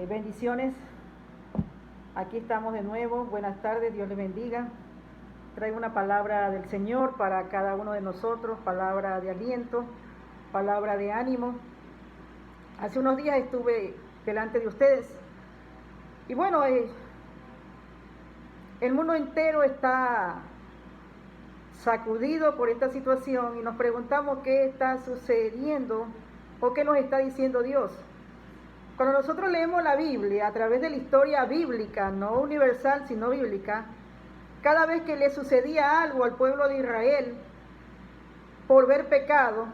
Bendiciones, aquí estamos de nuevo, buenas tardes, Dios les bendiga. Traigo una palabra del Señor para cada uno de nosotros, palabra de aliento, palabra de ánimo. Hace unos días estuve delante de ustedes y bueno, el mundo entero está sacudido por esta situación y nos preguntamos qué está sucediendo o qué nos está diciendo Dios. Cuando nosotros leemos la Biblia a través de la historia bíblica, no universal sino bíblica, cada vez que le sucedía algo al pueblo de Israel por ver pecado,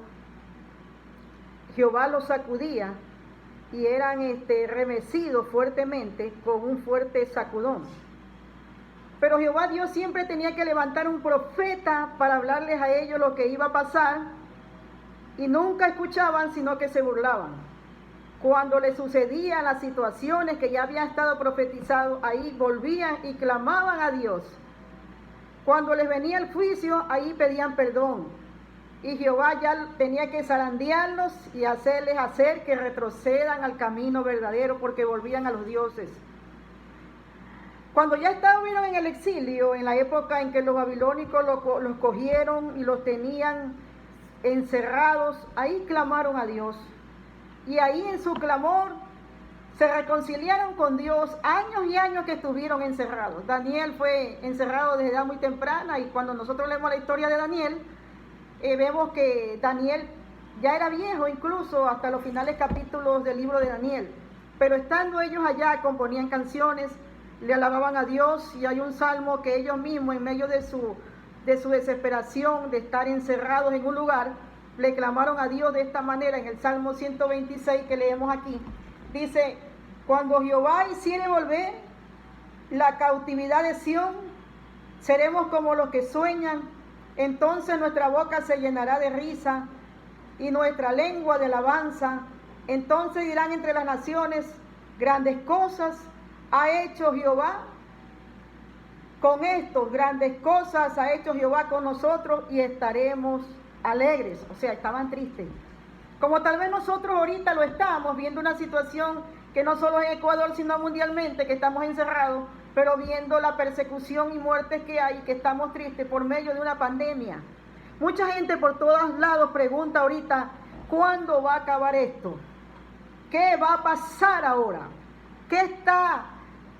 Jehová los sacudía y eran remecidos fuertemente con un fuerte sacudón. Pero Jehová Dios siempre tenía que levantar un profeta para hablarles a ellos lo que iba a pasar y nunca escuchaban sino que se burlaban. Cuando les sucedían las situaciones que ya habían estado profetizados, ahí volvían y clamaban a Dios. Cuando les venía el juicio, ahí pedían perdón. Y Jehová ya tenía que zarandearlos y hacerles hacer que retrocedan al camino verdadero porque volvían a los dioses. Cuando ya estuvieron en el exilio, en la época en que los babilónicos los cogieron y los tenían encerrados, ahí clamaron a Dios. Y ahí en su clamor se reconciliaron con Dios años y años que estuvieron encerrados. Daniel fue encerrado desde edad muy temprana y cuando nosotros leemos la historia de Daniel, vemos que Daniel ya era viejo incluso hasta los finales capítulos del libro de Daniel. Pero estando ellos allá componían canciones, le alababan a Dios y hay un salmo que ellos mismos en medio de su desesperación de estar encerrados en un lugar, le clamaron a Dios de esta manera en el Salmo 126 que leemos aquí. Dice, cuando Jehová hiciere volver la cautividad de Sión, seremos como los que sueñan, entonces nuestra boca se llenará de risa y nuestra lengua de alabanza. Entonces dirán entre las naciones, grandes cosas ha hecho Jehová con estos, grandes cosas ha hecho Jehová con nosotros y estaremos alegres, o sea, estaban tristes. Como tal vez nosotros ahorita lo estamos viendo una situación que no solo en Ecuador, sino mundialmente, que estamos encerrados, pero viendo la persecución y muertes que hay, que estamos tristes por medio de una pandemia. Mucha gente por todos lados pregunta ahorita, ¿cuándo va a acabar esto? ¿Qué va a pasar ahora? ¿Qué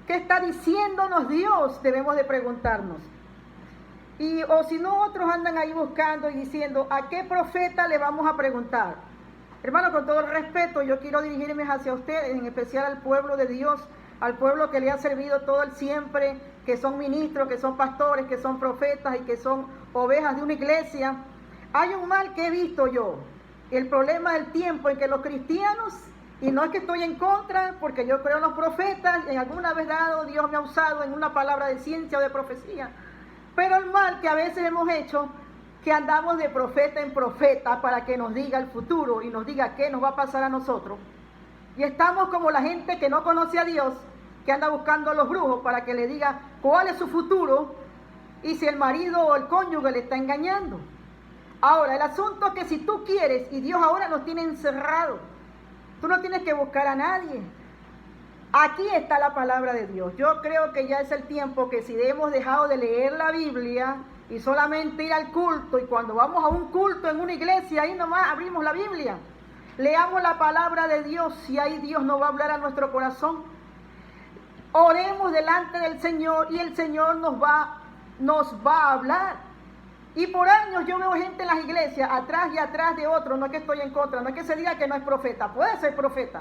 está diciéndonos Dios? Debemos de preguntarnos. O si no, otros andan ahí buscando y diciendo, ¿a qué profeta le vamos a preguntar? Hermano, con todo el respeto, yo quiero dirigirme hacia ustedes, en especial al pueblo de Dios, al pueblo que le ha servido todo el siempre, que son ministros, que son pastores, que son profetas y que son ovejas de una iglesia. Hay un mal que he visto yo, el problema del tiempo en que los cristianos, y no es que estoy en contra, porque yo creo en los profetas, en alguna vez dado Dios me ha usado en una palabra de ciencia o de profecía, pero el mal que a veces hemos hecho, que andamos de profeta en profeta para que nos diga el futuro y nos diga qué nos va a pasar a nosotros. Y estamos como la gente que no conoce a Dios, que anda buscando a los brujos para que le diga cuál es su futuro y si el marido o el cónyuge le está engañando. Ahora, el asunto es que si tú quieres, y Dios ahora nos tiene encerrados, tú no tienes que buscar a nadie. Aquí está la palabra de Dios. Yo creo que ya es el tiempo que si hemos dejado de leer la Biblia y solamente ir al culto, y cuando vamos a un culto en una iglesia, ahí nomás abrimos la Biblia, leamos la palabra de Dios y ahí Dios nos va a hablar a nuestro corazón. Oremos delante del Señor y el Señor nos va a hablar. Y por años yo veo gente en las iglesias, atrás y atrás de otros, no es que estoy en contra, no es que se diga que no es profeta, puede ser profeta.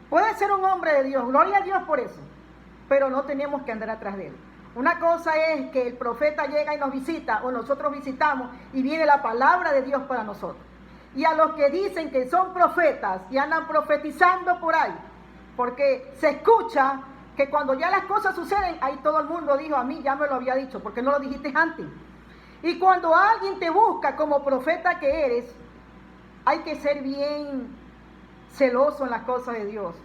Puede ser un hombre de Dios, gloria a Dios por eso, pero no tenemos que andar atrás de él. Una cosa es que el profeta llega y nos visita, o nosotros visitamos, y viene la palabra de Dios para nosotros. Y a los que dicen que son profetas y andan profetizando por ahí, porque se escucha que cuando ya las cosas suceden, ahí todo el mundo dijo, a mí ya me lo había dicho, ¿por qué no lo dijiste antes? Y cuando alguien te busca como profeta que eres, hay que ser bien celoso en las cosas de Dios.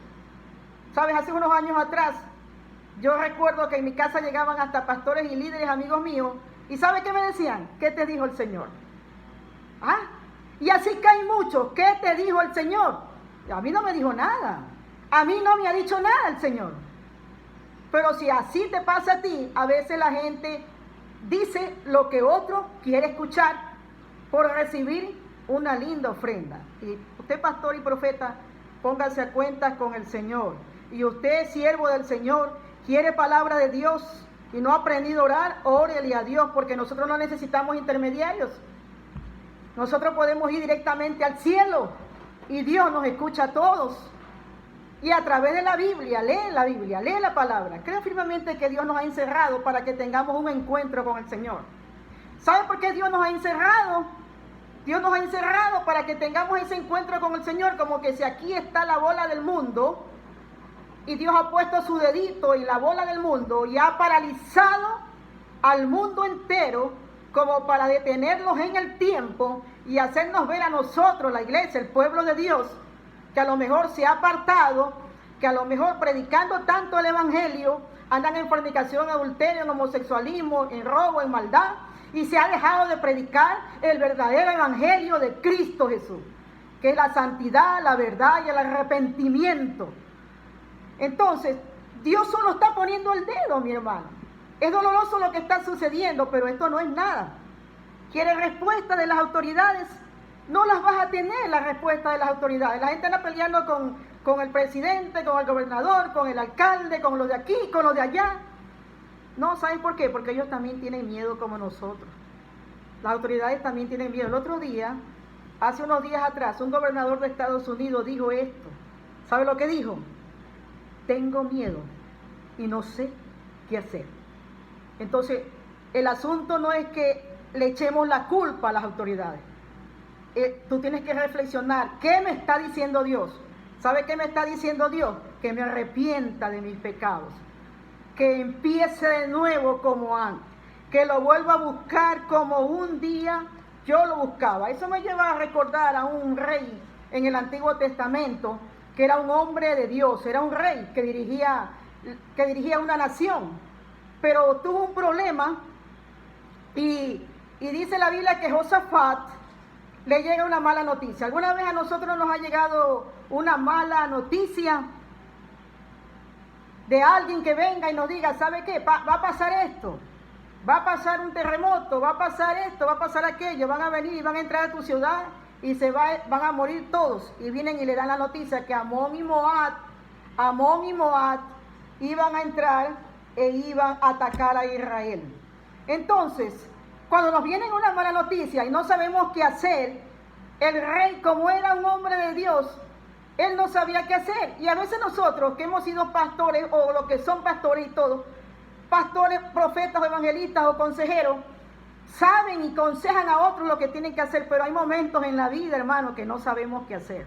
¿Sabes? Hace unos años atrás, yo recuerdo que en mi casa llegaban hasta pastores y líderes amigos míos, y ¿sabe qué me decían? ¿Qué te dijo el Señor? ¿Ah? Y así que hay muchos. ¿Qué te dijo el Señor? A mí no me dijo nada. A mí no me ha dicho nada el Señor. Pero si así te pasa a ti, a veces la gente dice lo que otro quiere escuchar por recibir una linda ofrenda. Y usted, pastor y profeta, póngase a cuentas con el Señor. Y usted, siervo del Señor, quiere palabra de Dios y no ha aprendido a orar, órele a Dios, porque nosotros no necesitamos intermediarios. Nosotros podemos ir directamente al cielo y Dios nos escucha a todos. Y a través de la Biblia, lee la palabra. Creo firmemente que Dios nos ha encerrado para que tengamos un encuentro con el Señor. ¿Sabe por qué Dios nos ha encerrado? Dios nos ha encerrado para que tengamos ese encuentro con el Señor, como que si aquí está la bola del mundo, y Dios ha puesto su dedito y la bola del mundo, y ha paralizado al mundo entero, como para detenerlos en el tiempo, y hacernos ver a nosotros, la iglesia, el pueblo de Dios, que a lo mejor se ha apartado, que a lo mejor predicando tanto el evangelio, andan en fornicación, en adulterio, en homosexualismo, en robo, en maldad, y se ha dejado de predicar el verdadero evangelio de Cristo Jesús, que es la santidad, la verdad y el arrepentimiento. Entonces, Dios solo está poniendo el dedo, mi hermano. Es doloroso lo que está sucediendo, pero esto no es nada. ¿Quiere respuesta de las autoridades? No las vas a tener, la respuesta de las autoridades. La gente anda peleando con el presidente, con el gobernador, con el alcalde, con los de aquí, con los de allá. No, ¿saben por qué? Porque ellos también tienen miedo como nosotros. Las autoridades también tienen miedo. El otro día, hace unos días atrás, un gobernador de Estados Unidos dijo esto. ¿Sabe lo que dijo? Tengo miedo y no sé qué hacer. Entonces, el asunto no es que le echemos la culpa a las autoridades. Tú tienes que reflexionar, ¿qué me está diciendo Dios? ¿Sabe qué me está diciendo Dios? Que me arrepienta de mis pecados, que empiece de nuevo como antes, que lo vuelva a buscar como un día yo lo buscaba. Eso me lleva a recordar a un rey en el Antiguo Testamento, que era un hombre de Dios, era un rey que dirigía una nación, pero tuvo un problema y dice la Biblia que Josafat le llega una mala noticia. ¿Alguna vez a nosotros nos ha llegado una mala noticia de alguien que venga y nos diga, ¿sabe qué? Va a pasar esto, va a pasar un terremoto, va a pasar esto, va a pasar aquello, van a venir y van a entrar a tu ciudad y van a morir todos? Y vienen y le dan la noticia que Amón y Moab iban a entrar e iban a atacar a Israel. Entonces, cuando nos viene una mala noticia y no sabemos qué hacer, el rey, como era un hombre de Dios, él no sabía qué hacer. Y a veces nosotros, que hemos sido pastores, o los que son pastores y todos, pastores, profetas, o evangelistas o consejeros, saben y aconsejan a otros lo que tienen que hacer, pero hay momentos en la vida, hermano, que no sabemos qué hacer.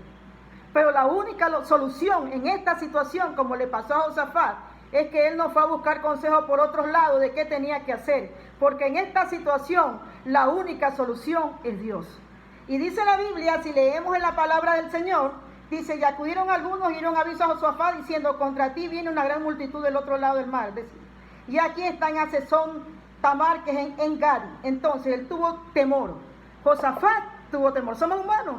Pero la única solución en esta situación, como le pasó a Josafat, es que él no fue a buscar consejo por otros lados de qué tenía que hacer, porque en esta situación la única solución es Dios. Y dice la Biblia, si leemos en la palabra del Señor, dice, y acudieron algunos y dieron aviso a Josafat diciendo, contra ti viene una gran multitud del otro lado del mar. Y aquí está en Hazezón Tamar, que es en Gadi. Entonces él tuvo temor. Josafat tuvo temor. Somos humanos.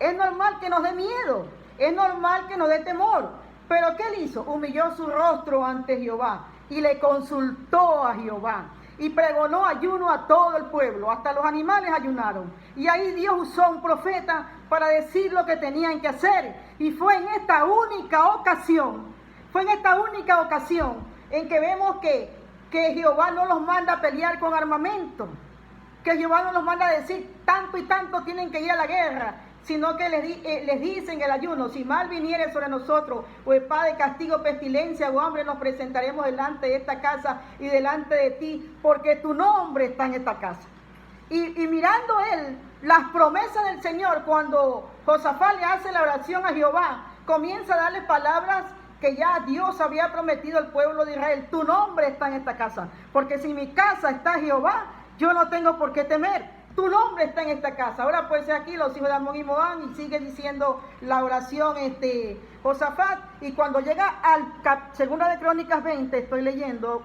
Es normal que nos dé miedo. Es normal que nos dé temor. Pero ¿qué él hizo? Humilló su rostro ante Jehová y le consultó a Jehová. Y pregonó ayuno a todo el pueblo, hasta los animales ayunaron. Y ahí Dios usó un profeta para decir lo que tenían que hacer. Y fue en esta única ocasión en que vemos que Jehová no los manda a pelear con armamento, que Jehová no los manda a decir tanto y tanto tienen que ir a la guerra, sino que les dicen el ayuno, si mal viniere sobre nosotros, o espada de castigo, pestilencia o hambre, nos presentaremos delante de esta casa y delante de ti, porque tu nombre está en esta casa. Y mirando él las promesas del Señor, cuando Josafat le hace la oración a Jehová, comienza a darle palabras que ya Dios había prometido al pueblo de Israel. Tu nombre está en esta casa, porque si en mi casa está Jehová, yo no tengo por qué temer. Tu nombre está en esta casa. Ahora pues aquí los hijos de Amón y Moab, y sigue diciendo la oración Josafat. Y cuando llega al segunda de Crónicas 20, estoy leyendo,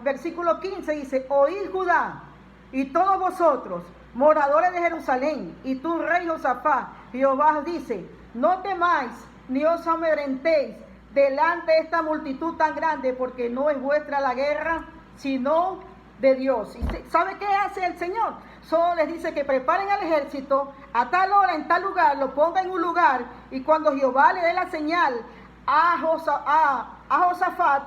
versículo 15, dice, oíd Judá y todos vosotros, moradores de Jerusalén, y tú rey Josafat, Jehová dice, no temáis ni os amedrentéis, delante de esta multitud tan grande, porque no es vuestra la guerra, sino de Dios. ¿Y sabe qué hace el Señor? Solo les dice que preparen al ejército a tal hora, en tal lugar, lo ponga en un lugar, y cuando Jehová le dé la señal a Josafat,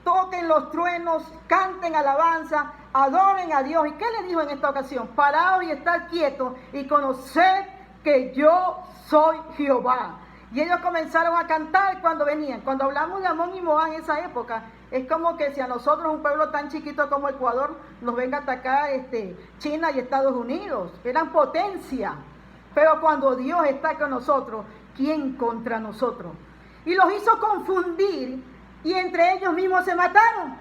toquen los truenos, canten alabanza, adoren a Dios. ¿Y qué le dijo en esta ocasión? Paraos y estad quietos y conoced que yo soy Jehová. Y ellos comenzaron a cantar cuando venían. Cuando hablamos de Amón y Moab en esa época, es como que si a nosotros, un pueblo tan chiquito como Ecuador, nos venga a atacar China y Estados Unidos. Eran potencia. Pero cuando Dios está con nosotros, ¿quién contra nosotros? Y los hizo confundir, y entre ellos mismos se mataron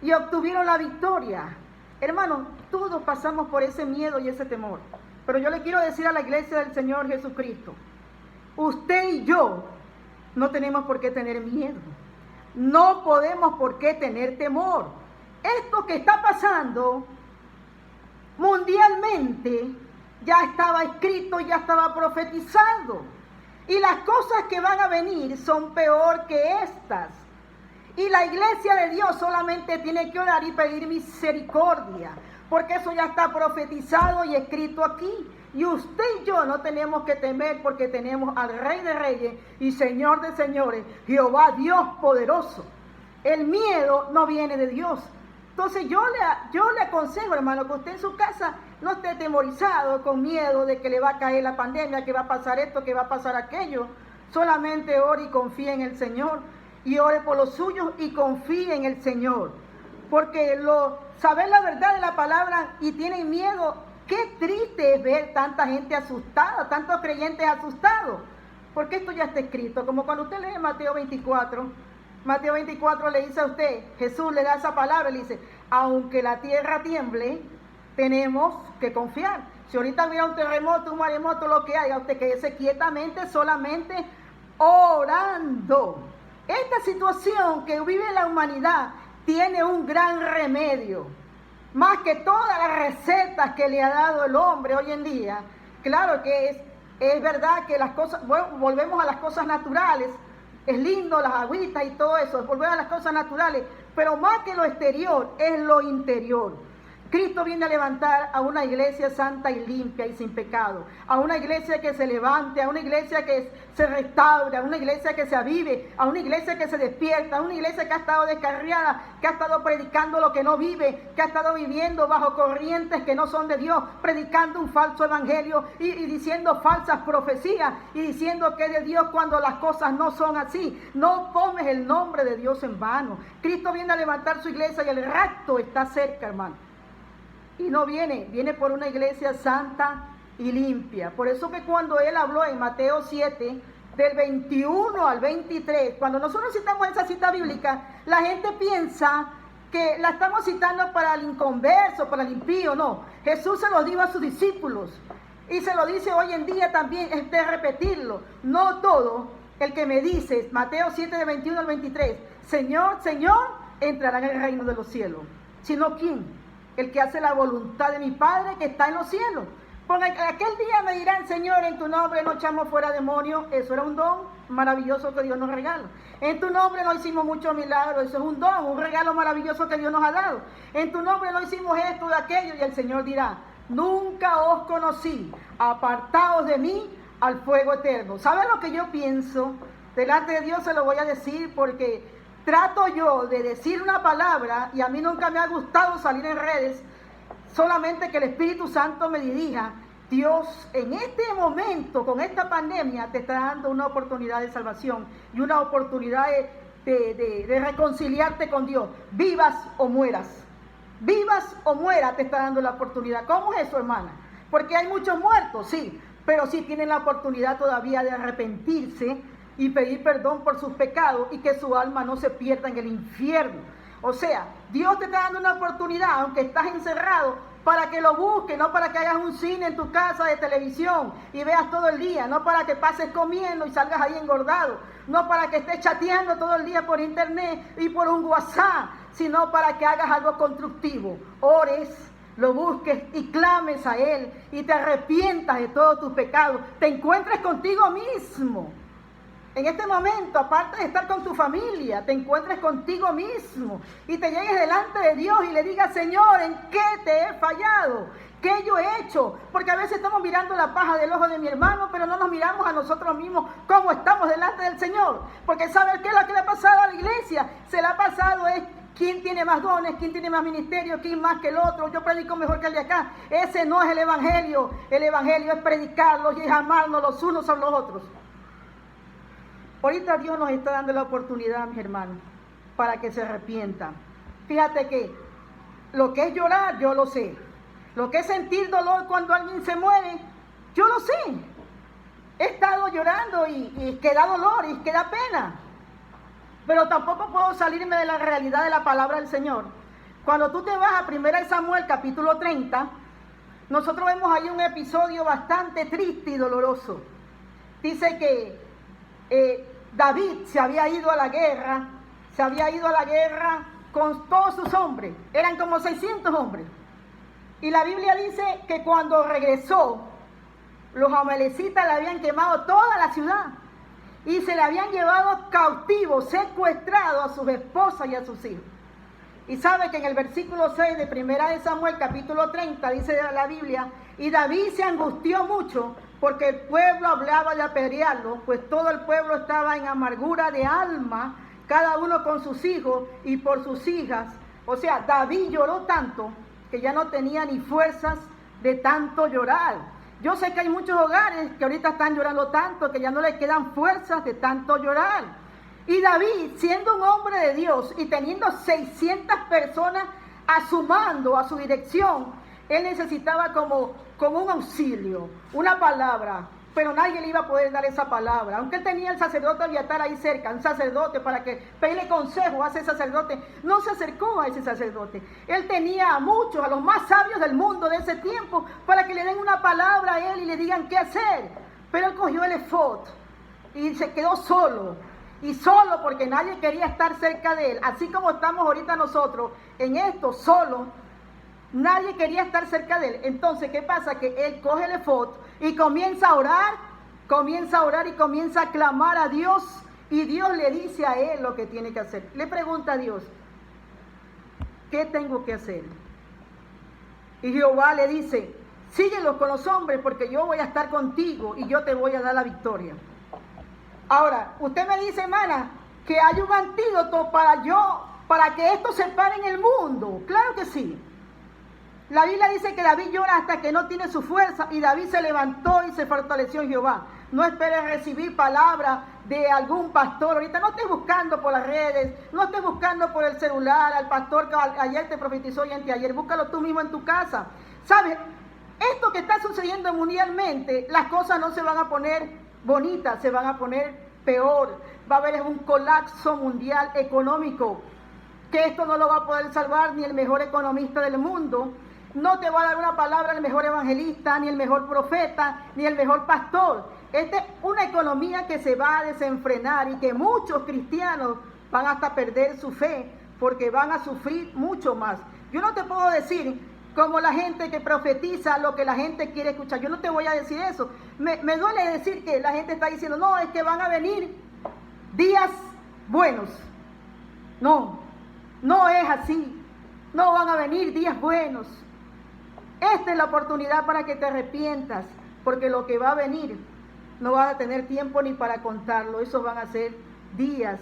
y obtuvieron la victoria. Hermanos, todos pasamos por ese miedo y ese temor. Pero yo le quiero decir a la iglesia del Señor Jesucristo, usted y yo no tenemos por qué tener miedo. No podemos por qué tener temor. Esto que está pasando mundialmente ya estaba escrito, ya estaba profetizado. Y las cosas que van a venir son peor que estas. Y la iglesia de Dios solamente tiene que orar y pedir misericordia, porque eso ya está profetizado y escrito aquí. Y usted y yo no tenemos que temer, porque tenemos al Rey de Reyes y Señor de Señores, Jehová Dios poderoso. El miedo no viene de Dios. Entonces yo le aconsejo, hermano, que usted en su casa no esté atemorizado con miedo de que le va a caer la pandemia, que va a pasar esto, que va a pasar aquello. Solamente ore y confíe en el Señor, y ore por los suyos y confíe en el Señor. Porque saber la verdad de la palabra y tienen miedo, qué triste es ver tanta gente asustada, tantos creyentes asustados. Porque esto ya está escrito, como cuando usted lee Mateo 24. Mateo 24 le dice a usted, Jesús le da esa palabra, le dice, aunque la tierra tiemble, tenemos que confiar. Si ahorita hubiera un terremoto, un maremoto, lo que haya, usted quédese quietamente, solamente orando. Esta situación que vive la humanidad tiene un gran remedio, más que todas las recetas que le ha dado el hombre hoy en día. Claro que es verdad que las cosas, bueno, volvemos a las cosas naturales, es lindo las agüitas y todo eso, volvemos a las cosas naturales, pero más que lo exterior es lo interior. Cristo viene a levantar a una iglesia santa y limpia y sin pecado, a una iglesia que se levante, a una iglesia que se restaure, a una iglesia que se avive, a una iglesia que se despierta, a una iglesia que ha estado descarriada, que ha estado predicando lo que no vive, que ha estado viviendo bajo corrientes que no son de Dios, predicando un falso evangelio y diciendo falsas profecías y diciendo que es de Dios cuando las cosas no son así. No tomes el nombre de Dios en vano. Cristo viene a levantar su iglesia y el rapto está cerca, hermano. Y no viene por una iglesia santa y limpia. Por eso que cuando él habló en Mateo 7, del 21 al 23, cuando nosotros citamos esa cita bíblica, la gente piensa que la estamos citando para el inconverso, para el impío. No, Jesús se lo dijo a sus discípulos y se lo dice hoy en día también, es de repetirlo. No todo el que me dice, Mateo 7, del 21 al 23, Señor, Señor, entrará en el reino de los cielos, sino ¿quién? El que hace la voluntad de mi Padre que está en los cielos. Porque aquel día me dirán, Señor, en tu nombre no echamos fuera demonios. Eso era un don maravilloso que Dios nos regala. En tu nombre no hicimos muchos milagros. Eso es un don, un regalo maravilloso que Dios nos ha dado. En tu nombre no hicimos esto y aquello. Y el Señor dirá, nunca os conocí, apartaos de mí al fuego eterno. ¿Sabe lo que yo pienso? Delante de Dios se lo voy a decir porque trato yo de decir una palabra y a mí nunca me ha gustado salir en redes, solamente que el Espíritu Santo me dirija. Dios en este momento, con esta pandemia, te está dando una oportunidad de salvación y una oportunidad de reconciliarte con Dios. Vivas o mueras. Vivas o mueras te está dando la oportunidad. ¿Cómo es eso, hermana? Porque hay muchos muertos, sí, pero sí tienen la oportunidad todavía de arrepentirse y pedir perdón por sus pecados y que su alma no se pierda en el infierno. O sea, Dios te está dando una oportunidad, aunque estás encerrado, para que lo busques, no para que hagas un cine en tu casa de televisión y veas todo el día, no para que pases comiendo y salgas ahí engordado, no para que estés chateando todo el día por internet y por un WhatsApp, sino para que hagas algo constructivo. Ores, lo busques y clames a Él y te arrepientas de todos tus pecados, te encuentres contigo mismo. en este momento, aparte de estar con tu familia, te encuentres contigo mismo y te llegues delante de Dios y le digas, Señor, ¿en qué te he fallado? ¿Qué yo he hecho? Porque a veces estamos mirando la paja del ojo de mi hermano, pero no nos miramos a nosotros mismos cómo estamos delante del Señor. Porque ¿sabes qué es lo que le ha pasado a la iglesia? Se le ha pasado es quién tiene más dones, quién tiene más ministerio, quién más que el otro. Yo predico mejor que el de acá. Ese no es el evangelio. El evangelio es predicarlos y es amarnos los unos a los otros. Ahorita Dios nos está dando la oportunidad, mis hermanos, para que se arrepientan. Fíjate que lo que es llorar, yo lo sé. Lo que es sentir dolor cuando alguien se muere, yo lo sé. He estado llorando y que da dolor y que da pena. Pero tampoco puedo salirme de la realidad de la palabra del Señor. Cuando tú te vas a 1 Samuel capítulo 30, nosotros vemos ahí un episodio bastante triste y doloroso. Dice que David se había ido a la guerra con todos sus hombres. Eran como 600 hombres. Y la Biblia dice que cuando regresó, los amalecitas le habían quemado toda la ciudad y se le habían llevado cautivo, secuestrado a sus esposas y a sus hijos. Y sabe que en el versículo 6 de 1 Samuel capítulo 30 dice la Biblia, y David se angustió mucho porque el pueblo hablaba de apedrearlo, pues todo el pueblo estaba en amargura de alma, cada uno con sus hijos y por sus hijas. O sea, David lloró tanto que ya no tenía ni fuerzas de tanto llorar. Yo sé que hay muchos hogares que ahorita están llorando tanto que ya no le quedan fuerzas de tanto llorar. Y David, siendo un hombre de Dios y teniendo 600 personas a su mando, a su dirección, él necesitaba como un auxilio, una palabra, pero nadie le iba a poder dar esa palabra. Aunque él tenía el sacerdote Abiatar ahí cerca, un sacerdote para que pedirle consejo a ese sacerdote, no se acercó a ese sacerdote. Él tenía a muchos, a los más sabios del mundo de ese tiempo, para que le den una palabra a él y le digan qué hacer. Pero él cogió el efod y se quedó solo. Y solo porque nadie quería estar cerca de él, así como estamos ahorita nosotros en esto, solo. Nadie quería estar cerca de él. Entonces, ¿qué pasa? Que él coge el efod y comienza a orar y comienza a clamar a Dios. Y Dios le dice a él lo que tiene que hacer. Le pregunta a Dios, ¿qué tengo que hacer? Y Jehová le dice, síguelos con los hombres porque yo voy a estar contigo y yo te voy a dar la victoria. Ahora, usted me dice, hermana, que hay un antídoto para que esto se pare en el mundo. Claro que sí. La Biblia dice que David llora hasta que no tiene su fuerza y David se levantó y se fortaleció en Jehová. No esperes recibir palabra de algún pastor. Ahorita no estés buscando por las redes, no estés buscando por el celular al pastor que ayer te profetizó y anteayer. Búscalo tú mismo en tu casa. ¿Sabes? Esto que está sucediendo mundialmente, las cosas no se van a poner bonitas, se van a poner peor. Va a haber un colapso mundial económico, que esto no lo va a poder salvar ni el mejor economista del mundo. No te va a dar una palabra el mejor evangelista, ni el mejor profeta, ni el mejor pastor. Esta es una economía que se va a desenfrenar y que muchos cristianos van hasta perder su fe porque van a sufrir mucho más. Yo no te puedo decir como la gente que profetiza lo que la gente quiere escuchar. Yo no te voy a decir eso. Me duele decir que la gente está diciendo, no, es que van a venir días buenos. No, no es así. No van a venir días buenos. Esta es la oportunidad para que te arrepientas, porque lo que va a venir no vas a tener tiempo ni para contarlo. Esos van a ser días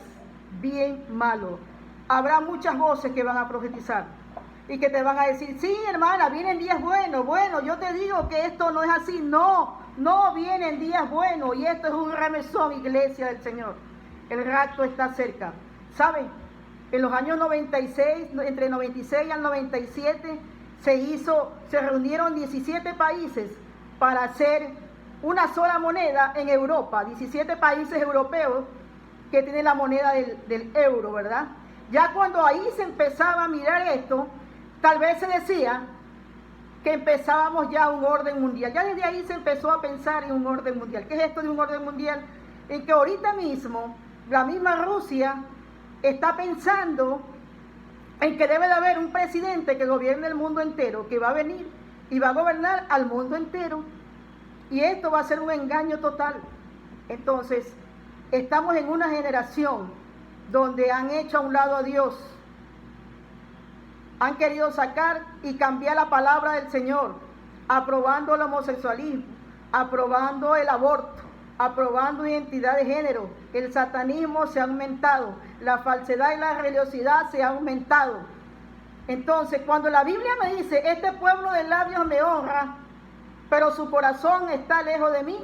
bien malos. Habrá muchas voces que van a profetizar y que te van a decir, sí, hermana, vienen días buenos. Bueno, yo te digo que esto no es así. No, no vienen días buenos. Y esto es un remesón, iglesia del Señor. El rapto está cerca. ¿Saben? En los años 96, entre 96 al 97, se reunieron 17 países para hacer una sola moneda en Europa. 17 países europeos que tienen la moneda del euro, ¿verdad? Ya cuando ahí se empezaba a mirar esto, tal vez se decía que empezábamos ya un orden mundial. Ya desde ahí se empezó a pensar en un orden mundial. ¿Qué es esto de un orden mundial? En que ahorita mismo la misma Rusia está pensando en que debe de haber un presidente que gobierne el mundo entero, que va a venir y va a gobernar al mundo entero. Y esto va a ser un engaño total. Entonces, Estamos en una generación donde han hecho a un lado a Dios. Han querido sacar y cambiar la palabra del Señor, aprobando el homosexualismo, aprobando el aborto, aprobando identidad de género. El satanismo se ha aumentado, la falsedad y la religiosidad se ha aumentado. Entonces, cuando la Biblia me dice, este pueblo de labios me honra, pero su corazón está lejos de mí,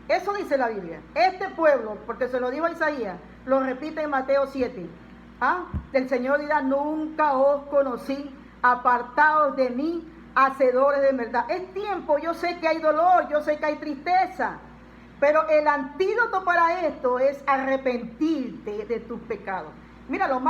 eso dice la Biblia. Este pueblo, porque se lo dijo a Isaías, lo repite en Mateo 7. El Señor dirá, nunca os conocí, apartados de mí, hacedores de maldad. Es tiempo, yo sé que hay dolor, yo sé que hay tristeza, pero el antídoto para esto es arrepentirte de tus pecados. Mira, lo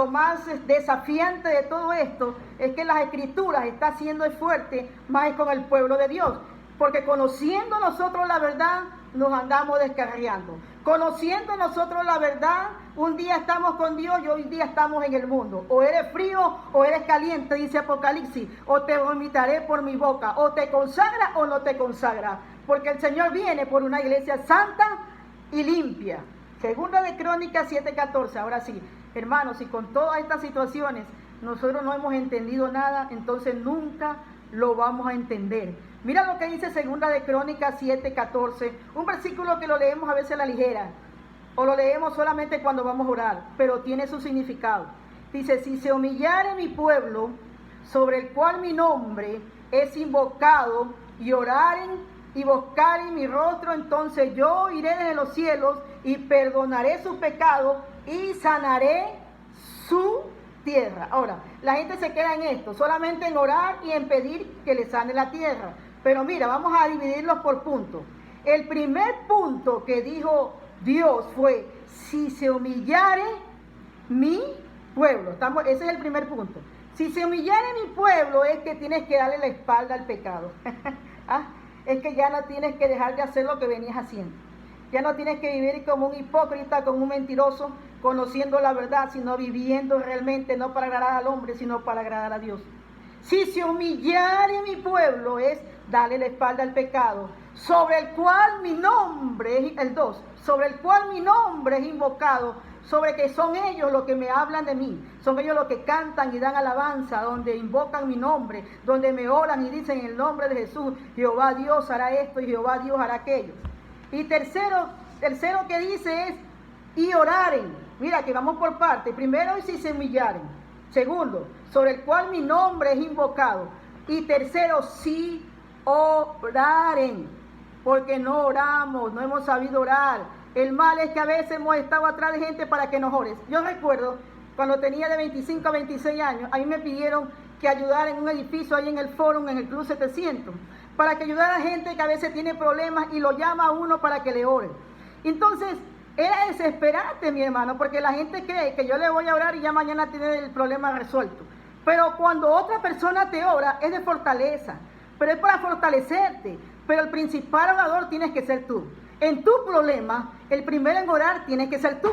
más desafiante de todo esto es que las Escrituras está siendo fuerte más con el pueblo de Dios, porque conociendo nosotros la verdad nos andamos descarriando. Conociendo nosotros la verdad, un día estamos con Dios y hoy día estamos en el mundo. O eres frío o eres caliente, dice Apocalipsis. O te vomitaré por mi boca. O te consagra o no te consagra. Porque el Señor viene por una iglesia santa y limpia. Segunda de Crónicas 7:14. Ahora sí, hermanos, si con todas estas situaciones nosotros no hemos entendido nada, entonces nunca lo vamos a entender. Mira lo que dice Segunda de Crónicas 7:14, un versículo que lo leemos a veces a la ligera, o lo leemos solamente cuando vamos a orar, pero tiene su significado. Dice, si se humillare mi pueblo, sobre el cual mi nombre es invocado, y oraren y buscaren mi rostro, entonces yo iré desde los cielos y perdonaré sus pecados y sanaré su tierra. Ahora, la gente se queda en esto, solamente en orar y en pedir que le sane la tierra. Pero mira, vamos a dividirlos por puntos. El primer punto que dijo Dios fue, si se humillare mi pueblo. Ese es el primer punto. Si se humillare mi pueblo es que tienes que darle la espalda al pecado. Es que ya no tienes que dejar de hacer lo que venías haciendo. Ya no tienes que vivir como un hipócrita, como un mentiroso, conociendo la verdad, sino viviendo realmente no para agradar al hombre, sino para agradar a Dios. Si se humillare mi pueblo es darle la espalda al pecado, sobre el cual mi nombre, sobre el cual mi nombre es invocado, sobre que son ellos los que me hablan de mí, son ellos los que cantan y dan alabanza, donde invocan mi nombre, donde me oran y dicen en el nombre de Jesús, Jehová Dios hará esto y Jehová Dios hará aquello. Y tercero que dice es, y oraren. Mira que vamos por parte. Primero, y si se humillaren. Segundo, sobre el cual mi nombre es invocado. Y tercero, si oraren. Porque no oramos, no hemos sabido orar. El mal es que a veces hemos estado atrás de gente para que nos ores. Yo recuerdo, cuando tenía de 25 a 26 años, a mí me pidieron que ayudara en un edificio ahí en el Fórum, en el Club 700, para que ayudara a gente que a veces tiene problemas y lo llama a uno para que le ore. Entonces, era desesperante, mi hermano, porque la gente cree que yo le voy a orar y ya mañana tiene el problema resuelto. Pero cuando otra persona te ora, es de fortaleza, pero es para fortalecerte. Pero el principal orador tienes que ser tú. En tu problema, el primero en orar tiene que ser tú.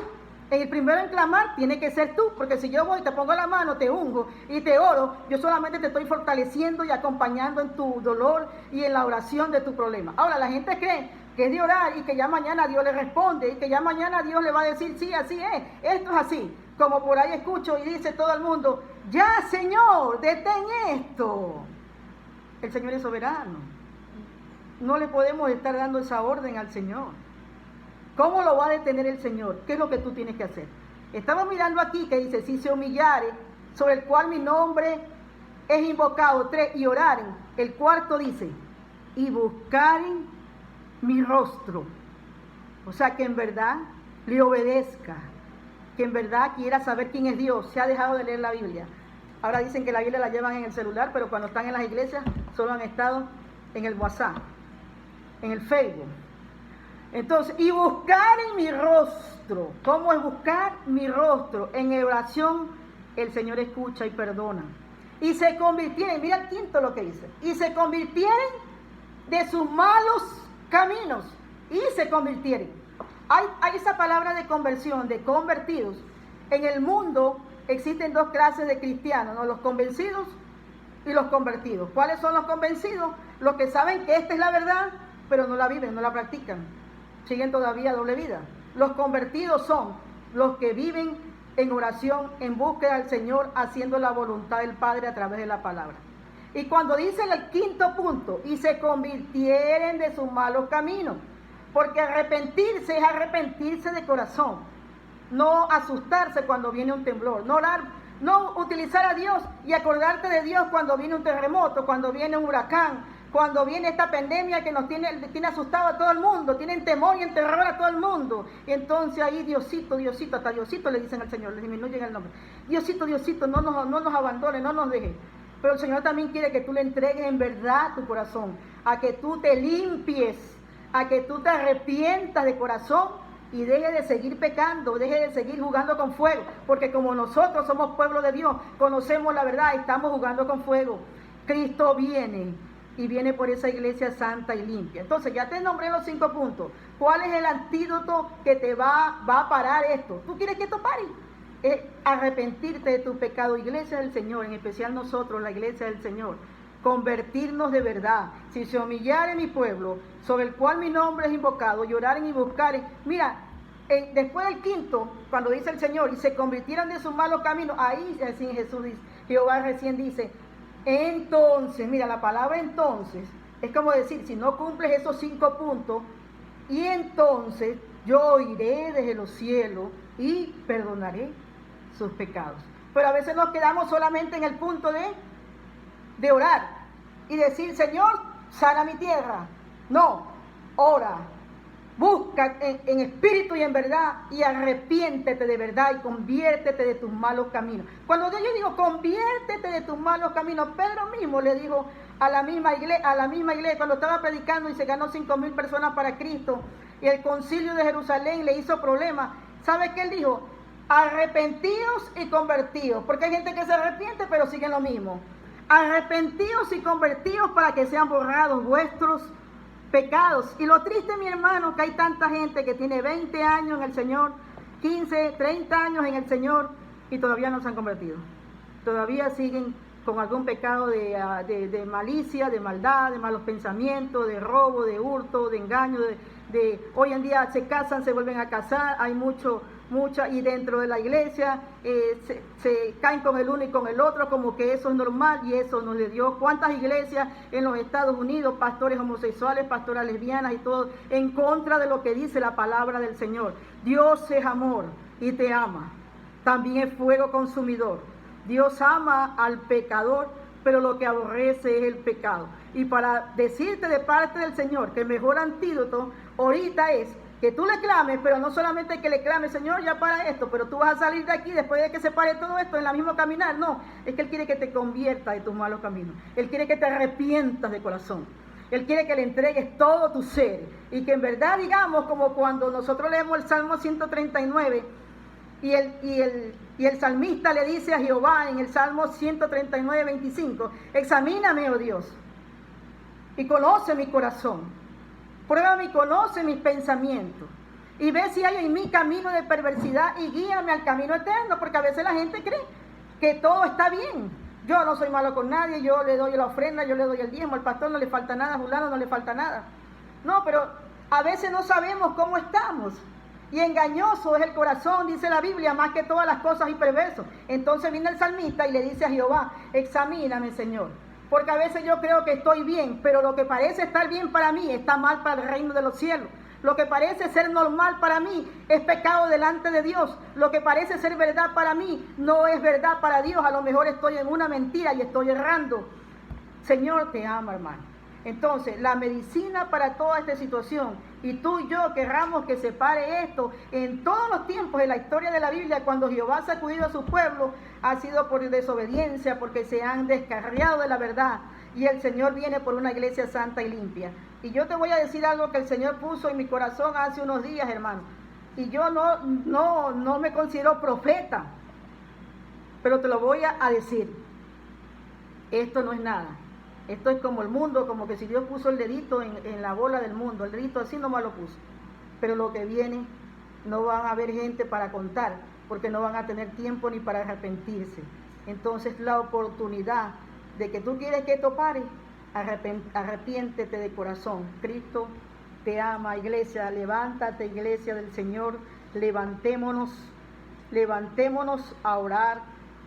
El primero en clamar tiene que ser tú, porque si yo voy, te pongo la mano, te ungo y te oro, yo solamente te estoy fortaleciendo y acompañando en tu dolor y en la oración de tu problema. Ahora, la gente cree que es de orar y que ya mañana Dios le responde y que ya mañana Dios le va a decir, sí, así es, esto es así. Como por ahí escucho y dice todo el mundo, ya Señor, detén esto. El Señor es soberano. No le podemos estar dando esa orden al Señor. ¿Cómo lo va a detener el Señor? ¿Qué es lo que tú tienes que hacer? Estamos mirando aquí que dice, si se humillare, sobre el cual mi nombre es invocado, 3, y oraren. El cuarto dice, y buscaren mi rostro. O sea, que en verdad le obedezca, que en verdad quiera saber quién es Dios. Se ha dejado de leer la Biblia. Ahora dicen que la Biblia la llevan en el celular, pero cuando están en las iglesias solo han estado en el WhatsApp, en el Facebook. Entonces, y buscar en mi rostro. ¿Cómo es buscar mi rostro? En oración el Señor escucha y perdona. Y se convirtieren, mira el quinto lo que dice, y se convirtieren de sus malos caminos. Y se convirtieren. Hay esa palabra de conversión, de convertidos. En el mundo existen dos clases de cristianos, ¿no? Los convencidos y los convertidos. ¿Cuáles son los convencidos? Los que saben que esta es la verdad, pero no la viven, no la practican. Siguen todavía doble vida. Los convertidos son los que viven en oración, en búsqueda del Señor, haciendo la voluntad del Padre a través de la palabra. Y cuando dice el quinto punto, y se convirtieren de sus malos caminos, porque arrepentirse es arrepentirse de corazón, no asustarse cuando viene un temblor, no orar, no utilizar a Dios y acordarte de Dios cuando viene un terremoto, cuando viene un huracán, cuando viene esta pandemia que nos tiene asustado a todo el mundo, tienen temor y terror a todo el mundo. Y entonces ahí Diosito, Diosito, hasta Diosito le dicen al Señor, le disminuyen el nombre. Diosito, Diosito, no nos abandone, no nos deje. Pero el Señor también quiere que tú le entregues en verdad tu corazón, a que tú te limpies, a que tú te arrepientas de corazón y deje de seguir pecando, deje de seguir jugando con fuego, porque como nosotros somos pueblo de Dios, conocemos la verdad, estamos jugando con fuego. Cristo viene y viene por esa iglesia santa y limpia. Entonces ya te nombré los 5 puntos. ¿Cuál es el antídoto que te va a parar esto? ¿Tú quieres que esto pare? Es arrepentirte de tu pecado, iglesia del Señor, en especial nosotros, la iglesia del Señor. Convertirnos de verdad. Si se humillare mi pueblo, sobre el cual mi nombre es invocado, lloraren y buscaren. Mira, después del quinto, cuando dice el Señor, y se convirtieran de sus malos caminos, ahí así Jesús dice, Jehová recién dice, entonces, mira, la palabra entonces, es como decir, si no cumples esos 5 puntos, y entonces yo iré desde los cielos y perdonaré sus pecados. Pero a veces nos quedamos solamente en el punto de orar y decir, Señor, sana mi tierra. No, ora, busca en espíritu y en verdad y arrepiéntete de verdad y conviértete de tus malos caminos. Cuando yo digo conviértete de tus malos caminos, Pedro mismo le dijo a la misma iglesia cuando estaba predicando y se ganó 5,000 personas para Cristo y el concilio de Jerusalén le hizo problema. ¿Sabe qué él dijo? Arrepentidos y convertidos, porque hay gente que se arrepiente pero sigue lo mismo. Arrepentidos y convertidos para que sean borrados vuestros pecados. Y lo triste, mi hermano, que hay tanta gente que tiene 20 años en el Señor, 15, 30 años en el Señor y todavía no se han convertido. Todavía siguen con algún pecado de malicia, de maldad, de malos pensamientos, de robo, de hurto, de engaño, hoy en día se casan, se vuelven a casar, hay mucha, y dentro de la iglesia se caen con el uno y con el otro, como que eso es normal y eso no es de Dios. ¿Cuántas iglesias en los Estados Unidos, pastores homosexuales, pastoras lesbianas y todo, en contra de lo que dice la palabra del Señor? Dios es amor y te ama, también es fuego consumidor. Dios ama al pecador, pero lo que aborrece es el pecado. Y para decirte de parte del Señor que el mejor antídoto ahorita es que tú le clames, pero no solamente que le clames, Señor, ya para esto, pero tú vas a salir de aquí después de que se pare todo esto en la misma caminar. No, es que Él quiere que te conviertas de tus malos caminos. Él quiere que te arrepientas de corazón. Él quiere que le entregues todo tu ser. Y que en verdad, digamos, como cuando nosotros leemos el Salmo 139, y el salmista le dice a Jehová en el Salmo 139, 25, examíname, oh Dios, y conoce mi corazón, pruébame y conoce mis pensamientos, y ve si hay en mí camino de perversidad y guíame al camino eterno, porque a veces la gente cree que todo está bien. Yo no soy malo con nadie, yo le doy la ofrenda, yo le doy el diezmo, al pastor no le falta nada, a Julano no le falta nada. No, pero a veces no sabemos cómo estamos. Y engañoso es el corazón, dice la Biblia, más que todas las cosas y perversos. Entonces viene el salmista y le dice a Jehová, examíname, Señor. Porque a veces yo creo que estoy bien, pero lo que parece estar bien para mí está mal para el reino de los cielos. Lo que parece ser normal para mí es pecado delante de Dios. Lo que parece ser verdad para mí no es verdad para Dios. A lo mejor estoy en una mentira y estoy errando. Señor te ama, hermano. Entonces, la medicina para toda esta situación, y tú y yo querramos que se pare esto, en todos los tiempos de la historia de la Biblia, cuando Jehová ha sacudido a su pueblo, ha sido por desobediencia, porque se han descarriado de la verdad, y el Señor viene por una iglesia santa y limpia. Y yo te voy a decir algo que el Señor puso en mi corazón hace unos días, hermano, y yo no me considero profeta, pero te lo voy a decir. Esto no es nada. Esto es como el mundo, como que si Dios puso el dedito en la bola del mundo, el dedito así nomás lo puso. Pero lo que viene, no van a haber gente para contar, porque no van a tener tiempo ni para arrepentirse. Entonces la oportunidad de que tú quieres que esto pare, arrepiéntete de corazón. Cristo te ama, iglesia. Levántate, iglesia del Señor. Levantémonos a orar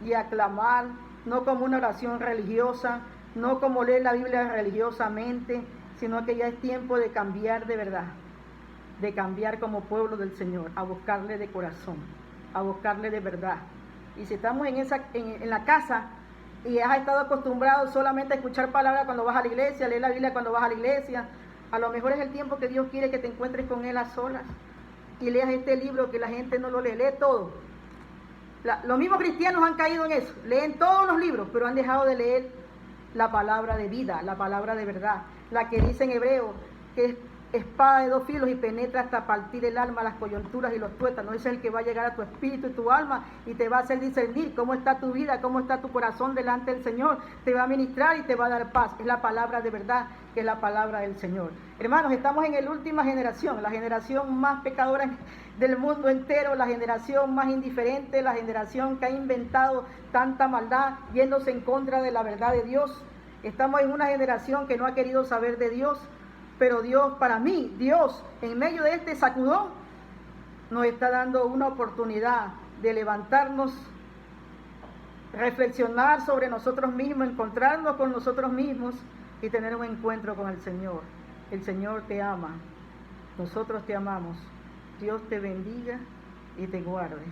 y a clamar, no como una oración religiosa, no como leer la Biblia religiosamente, sino que ya es tiempo de cambiar de verdad, de cambiar como pueblo del Señor, a buscarle de corazón, a buscarle de verdad. Y si estamos en la casa y has estado acostumbrado solamente a escuchar palabras cuando vas a la iglesia, leer la Biblia cuando vas a la iglesia, a lo mejor es el tiempo que Dios quiere que te encuentres con Él a solas y leas este libro que la gente no lo lee todo. Los mismos cristianos han caído en eso, leen todos los libros, pero han dejado de leer la palabra de vida, la palabra de verdad, la que dice en hebreo, que es espada de dos filos y penetra hasta partir el alma, las coyunturas y los tuétanos. Ese es el que va a llegar a tu espíritu y tu alma y te va a hacer discernir cómo está tu vida, cómo está tu corazón delante del Señor. Te va a ministrar y te va a dar paz. Es la palabra de verdad, que es la palabra del Señor. Hermanos, estamos en la última generación, la generación más pecadora del mundo entero, la generación más indiferente, la generación que ha inventado tanta maldad, yéndose en contra de la verdad de Dios. Estamos en una generación que no ha querido saber de Dios, pero Dios, para mí, Dios, en medio de este sacudón, nos está dando una oportunidad de levantarnos, reflexionar sobre nosotros mismos, encontrarnos con nosotros mismos y tener un encuentro con el Señor. El Señor te ama, nosotros te amamos. Dios te bendiga y te guarde.